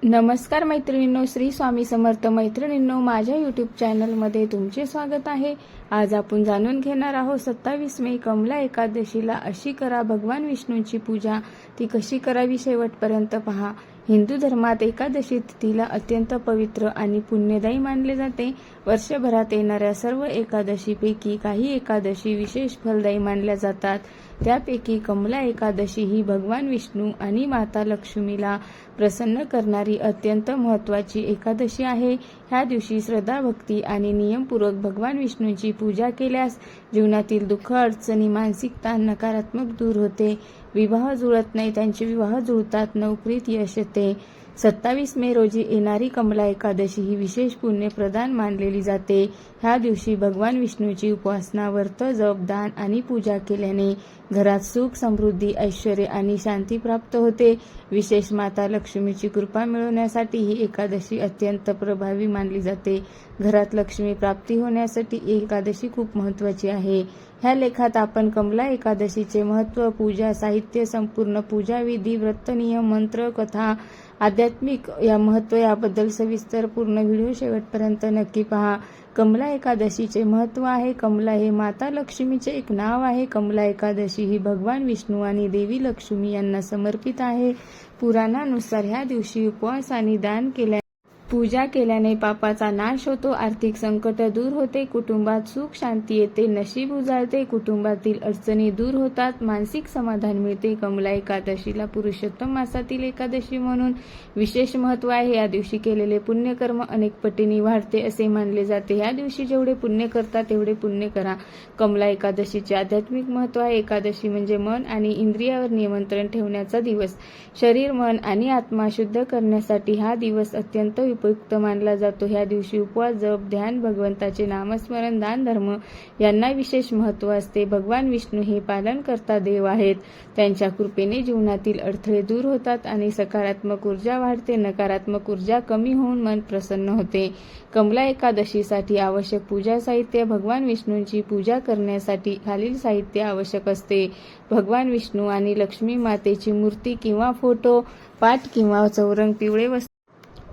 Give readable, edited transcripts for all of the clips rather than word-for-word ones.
नमस्कार मैत्रिणींनो, श्री स्वामी समर्थ मैत्रिणींनो, माझ्या यूट्यूब चॅनलमध्ये तुमचे स्वागत आहे। आज आपण जाणून घेणार आहोत 27 मे कमला एकादशीला अशी करा भगवान विष्णूंची पूजा, ती कशी करावी शेवटपर्यंत पहा। हिंदू धर्मात एकादशी तिथीला अत्यंत पवित्र आणि पुण्यदायी मानले जाते। वर्षभरात येणाऱ्या सर्व एकादशीपैकी काही एकादशी विशेष फलदायी मानल्या जातात। त्यापैकी कमला एकादशी ही भगवान विष्णू आणि माता लक्ष्मीला प्रसन्न करणारी अत्यंत महत्त्वाची एकादशी आहे। ह्या दिवशी श्रद्धा, भक्ती आणि नियमपूर्वक भगवान विष्णूंची पूजा केल्यास जीवनातील दुःख, अडचणी, मानसिक ताण, नकारात्मक दूर होते। विवाह जुळत नाही त्यांचे विवाह जुळतात, नोकरीत यश येते। 27 मे रोजी येणारी कमला एकादशी ही विशेष पुण्यप्रदान मानलेली जाते। ह्या दिवशी भगवान विष्णूची उपासना, व्रत, जप, दान आणि पूजा केल्याने घरात सुख, समृद्धी, ऐश्वर्य आणि शांती प्राप्त होते। विशेष माता लक्ष्मीची कृपा मिळवण्यासाठी ही एकादशी अत्यंत प्रभावी मानली जाते। घरात लक्ष्मी प्राप्ती होण्यासाठी एकादशी खूप महत्त्वाची आहे। ह्या लेखात आपण कमला एकादशीचे महत्त्व, पूजा साहित्य, संपूर्ण पूजाविधी, व्रत नियम, मंत्र, कथा, आध्यात्मिक महत्त्व याबद्दल सविस्तर पूर्ण व्हिडिओ शेवटपर्यंत नक्की पहा। कमला एकादशीचे महत्त्व आहे। कमला हे माता लक्ष्मीचे एक नाव आहे। कमला एकादशी ही भगवान विष्णू आणि देवी लक्ष्मी यांना समर्पित आहे। पुराणानुसार ह्या दिवशी उपवास आणि दान पूजा केल्याने पापाचा नाश होतो, आर्थिक संकट दूर होते, कुटुंबात सुख शांती येते, नशीब उजाळते, कुटुंबातील अडचणी दूर होतात, मानसिक समाधान मिळते। कमला एकादशीला पुरुषोत्तम मासातील एकादशी म्हणून विशेष महत्त्व आहे। या दिवशी केलेले पुण्यकर्म अनेक पटीने वाढते असे मानले जाते। या दिवशी जेवढे पुण्य करता तेवढे पुण्य करा। कमला एकादशीचे आध्यात्मिक महत्त्व आहे। एकादशी म्हणजे मन आणि इंद्रियावर नियंत्रण ठेवण्याचा दिवस। शरीर, मन आणि आत्मा शुद्ध करण्यासाठी हा दिवस अत्यंत उपयुक्त मानला जातो। ह्या दिवशी उपवास, जप, ध्यान, भगवंताचे नामस्मरण, दान, धर्म यांना विशेष महत्त्व असते। भगवान विष्णू हे पालनकर्ता देव आहेत। त्यांच्या कृपेने जीवनातील अडथळे दूर होतात आणि सकारात्मक ऊर्जा वाढते, नकारात्मक ऊर्जा कमी होऊन मन प्रसन्न होते। कमला एकादशीसाठी आवश्यक पूजा साहित्य। भगवान विष्णूंची पूजा करण्यासाठी खालील साहित्य आवश्यक असते: भगवान विष्णू आणि लक्ष्मी मातेची मूर्ती किंवा फोटो, पाट किंवा चौरंग, पिवळे वस्त्र,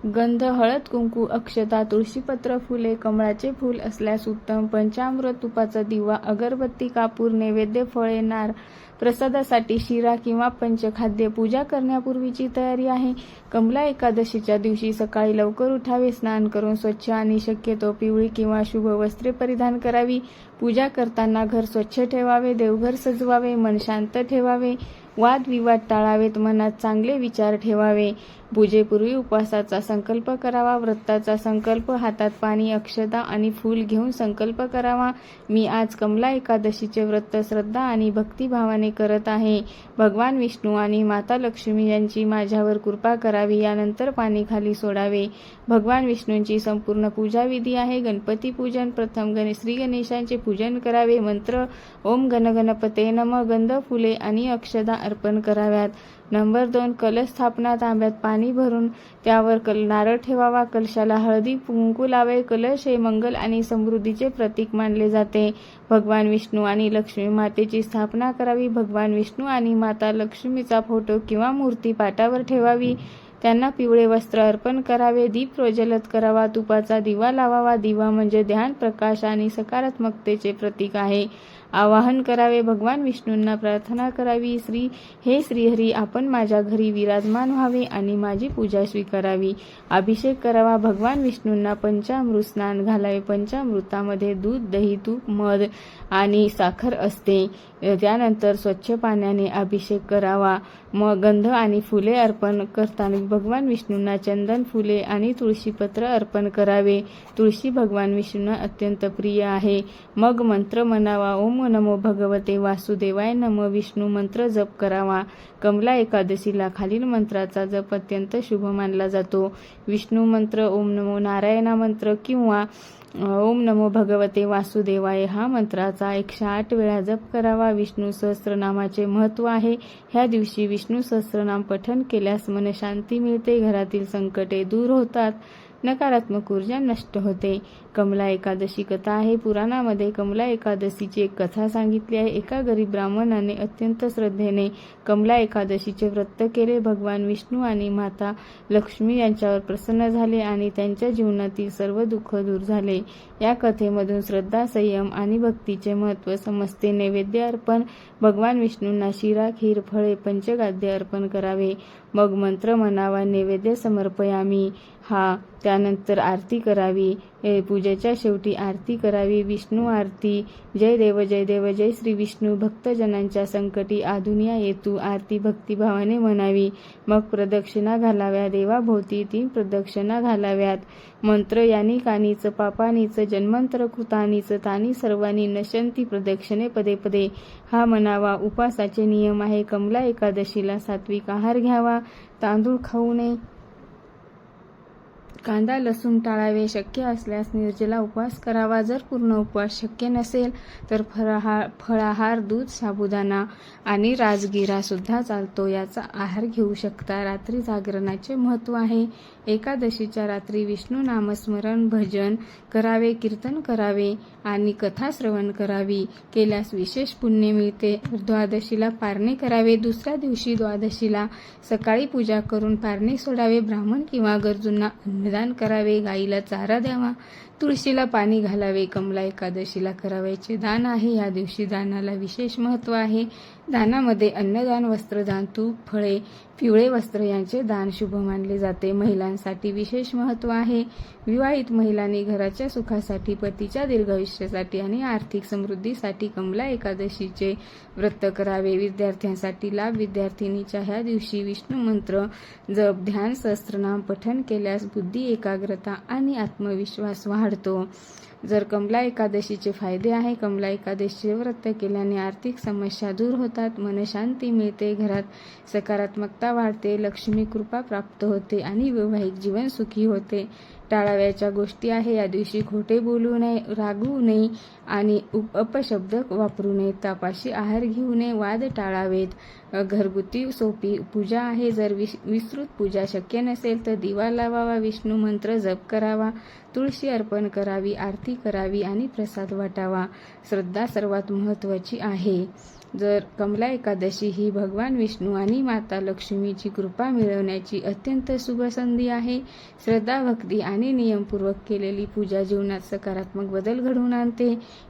गंध, हळद, कुंकू, अक्षता, तुळशीपत्र, फुले, कमळाचे फूल असल्यास उत्तम, पंचामृत, तुपाचा दिवा, अगरबत्ती, कापूर, नैवेद्य, फळे, नार, प्रसादासाठी शिरा किंवा पंचखाद्य। पूजा करण्यापूर्वीची तयारी आहे। कमला एकादशीच्या दिवशी सकाळी लवकर उठावे, स्नान करून स्वच्छ आणि शक्यतो पिवळी किंवा शुभ वस्त्रे परिधान करावी। पूजा करताना घर स्वच्छ ठेवावे, देवघर सजवावे, मन शांत ठेवावे, वादविवाद टाळावेत, मनात चांगले विचार ठेवावे। पूजेपूर्वी उपवासाचा संकल्प करावा, व्रताचा संकल्प, हातात पाणी, अक्षता आणि फूल घेऊन संकल्प करावा। मी आज कमला एकादशीचे व्रत श्रद्धा आणि भक्तिभावाने करत आहे। भगवान विष्णू आणि माता लक्ष्मी यांची माझ्यावर कृपा करावी। यानंतर पाणी खाली सोडावे। भगवान विष्णूंची संपूर्ण पूजाविधी आहे। गणपती पूजन: प्रथम श्री गणेशांचे पूजन करावे। मंत्र: ओम गणगणपते नमः। गंध, फुले आणि अक्षता अर्पण कराव्यात। नंबर 2, कलश स्थापना: तांब्यात पाणी भरून त्यावर नारळ ठेवावा, कलशाला हळदी कुंकू लावावे। कलश हे मंगल आणि समृद्धीचे प्रतीक मानले जाते। भगवान विष्णू आणि लक्ष्मी मातेची स्थापना करावी। भगवान विष्णू आणि माता लक्ष्मीचा फोटो किंवा मूर्ती पाटावर ठेवावी, त्यांना पिवळे वस्त्र अर्पण करावे, दीप प्रज्वलित करावा, तुपाचा दिवा लावावा। दिवा म्हणजे ध्यान, प्रकाश आणि सकारात्मकतेचे प्रतीक आहे। आवाहन करावे: भगवान विष्णूंना प्रार्थना करावी, हे श्रीहरी, आपण माझ्या घरी विराजमान व्हावे आणि माझी पूजा स्वीकारावी। अभिषेक करावा: भगवान विष्णूंना पंचामृत स्नान घालावे। पंचामृतामध्ये दूध, दही, तूप, मध आणि साखर असते। त्यानंतर स्वच्छ पाण्याने अभिषेक करावा। मग गंध आणि फुले अर्पण करताना भगवान विष्णूंना चंदन, फुले आणि तुळशीपत्र अर्पण करावे। तुळशी भगवान विष्णूंना अत्यंत प्रिय आहे। मग मंत्र म्हणावा: ओम नमो भगवते वासुदेवाय नमः। विष्णू मंत्र जप करावा। कमला एकादशीला खालील मंत्राचा जप अत्यंत शुभ मानला जातो: विष्णू मंत्र, ओम नमो नारायणा मंत्र किंवा ओम नमो भगवते वासुदेवाय हा मंत्राचा 108 वेळा जप करावा। विष्णू सहस्त्रनामाचे महत्त्व आहे। ह्या दिवशी विष्णू सहस्त्रनाम पठण केल्यास मनशांती मिळते, घरातील संकटे दूर होतात, नकारात्मक ऊर्जा नष्ट होते. कमला एकादशी कथा आहे. पुराणामध्ये कमला एकादशीची एक कथा सांगितली आहे. एका गरीब ब्राह्मणाने अत्यंत श्रद्धेने कमला एकादशीचे व्रत केले. भगवान विष्णू आणि माता लक्ष्मी यांच्यावर प्रसन्न झाले आणि त्यांच्या जीवनातील सर्व दुःख दूर झाले. या कथेमधून श्रद्धा, संयम आणि भक्तीचे महत्त्व समजते. नैवेद्य अर्पण. भगवान विष्णूंना शिरा, खीर, फळे, पंचखाद्य अर्पण करावे. मग मंत्र म्हणावा. नैवेद्य समर्पयामी हा. त्यानंतर आरती करावी. पूजेच्या शेवटी आरती करावी. विष्णू आरती. जय देव जय देव जय श्री विष्णू. भक्तजनांच्या संकटी आदुनिया येतू. आरती भक्तिभावाने म्हणावी. मग प्रदक्षिणा घालाव्या. देवाभोवती 3 प्रदक्षिणा घालाव्यात. मंत्र यानी कानीच पापानीच जन्मांतर कृतानीच तानी सर्वांनी नशंती प्रदक्षिणे पदे पदे हा म्हणावा. उपासाचे नियम आहे. कमला एकादशीला सात्विक आहार घ्यावा. तांदूळ खाऊ नये. कांदा लसूण टाळावे. शक्य असल्यास निर्जला उपवास करावा. जर पूर्ण उपवास शक्य नसेल तर फळाहार, दूध, साबुदाणा आणि राजगिरा सुद्धा चालतो. याचा आहार घेऊ शकता. रात्री जागरणाचे महत्त्व आहे. एकादशीच्या रात्री विष्णू नामस्मरण, भजन करावे, कीर्तन करावे आणि कथा श्रवण करावी. केल्यास विशेष पुण्य मिळते. द्वादशीला पारणे करावे. दुसऱ्या दिवशी द्वादशीला सकाळी पूजा करून पारणे सोडावे. ब्राह्मण किंवा गरजूंना अन्नदान करावे. गाईला चारा द्यावा. तुळशीला पाणी घालावे. कमला एकादशीला करावयाचे दान आहे. या दिवशी दानाला विशेष महत्त्व आहे. दानामध्ये अन्नदान, वस्त्रदान, तूप, फळे, पिवळे वस्त्र यांचे दान शुभ मानले जाते. महिलांसाठी विशेष महत्त्व आहे. विवाहित महिलांनी घराच्या सुखासाठी, पतीच्या दीर्घायुष्यासाठी आणि आर्थिक समृद्धीसाठी कमला एकादशीचे व्रत करावे. विद्यार्थ्यांसाठी लाभ. विद्यार्थिनीच्या ह्या दिवशी विष्णू मंत्र जप, ध्यान, सहस्त्रनाम पठण केल्यास बुद्धी, एकाग्रता आणि आत्मविश्वास वाढतो. जर कमला एकादशीचे फायदे आहे. कमला एकादशीचे व्रत केल्याने आर्थिक समस्या दूर होतात. मनशांती मिळते. घरात सकारात्मकता वाढते. लक्ष्मी कृपा प्राप्त होते आणि वैवाहिक जीवन सुखी होते. टाळाव्याच्या गोष्टी आहे. या दिवशी खोटे बोलू नये, रागवू नये आणि अपशब्द वापरू नये. तापाशी आहार घेऊ नये. वाद टाळावेत. घरगुती सोपी पूजा आहे. जर विस्तृत पूजा शक्य नसेल तर दिवा लावावा. विष्णू मंत्र जप करावा. तुळशी अर्पण करावी. आरती करावी आणि प्रसाद वाटावा. श्रद्धा सर्वात महत्त्वाची आहे. जर कमला एकादशी ही भगवान विष्णू आणि माता लक्ष्मीची कृपा मिळवण्याची अत्यंत शुभ संधी आहे. श्रद्धा, भक्ती आणि नियमपूर्वक केलेली पूजा जीवनात सकारात्मक बदल घडवून आणते.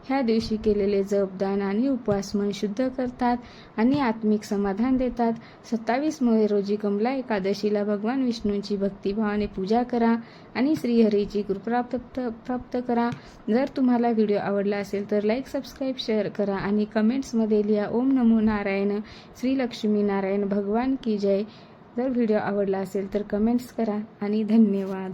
ह्या दिवशी केलेले जप, दान आणि उपवास मन शुद्ध करतात आणि आत्मिक समाधान देतात. 27 मे रोजी कमला एकादशीला भगवान विष्णूंची भक्तिभावाने पूजा करा आणि श्रीहरीची कृपा प्राप्त करा. जर तुम्हाला व्हिडिओ आवडला असेल तर लाईक, सबस्क्राईब, शेअर करा आणि कमेंट्समध्ये लिहा ओम नमो नारायण, श्री लक्ष्मी नारायण भगवान की जय. जर व्हिडिओ आवडला असेल तर कमेंट्स करा आणि धन्यवाद.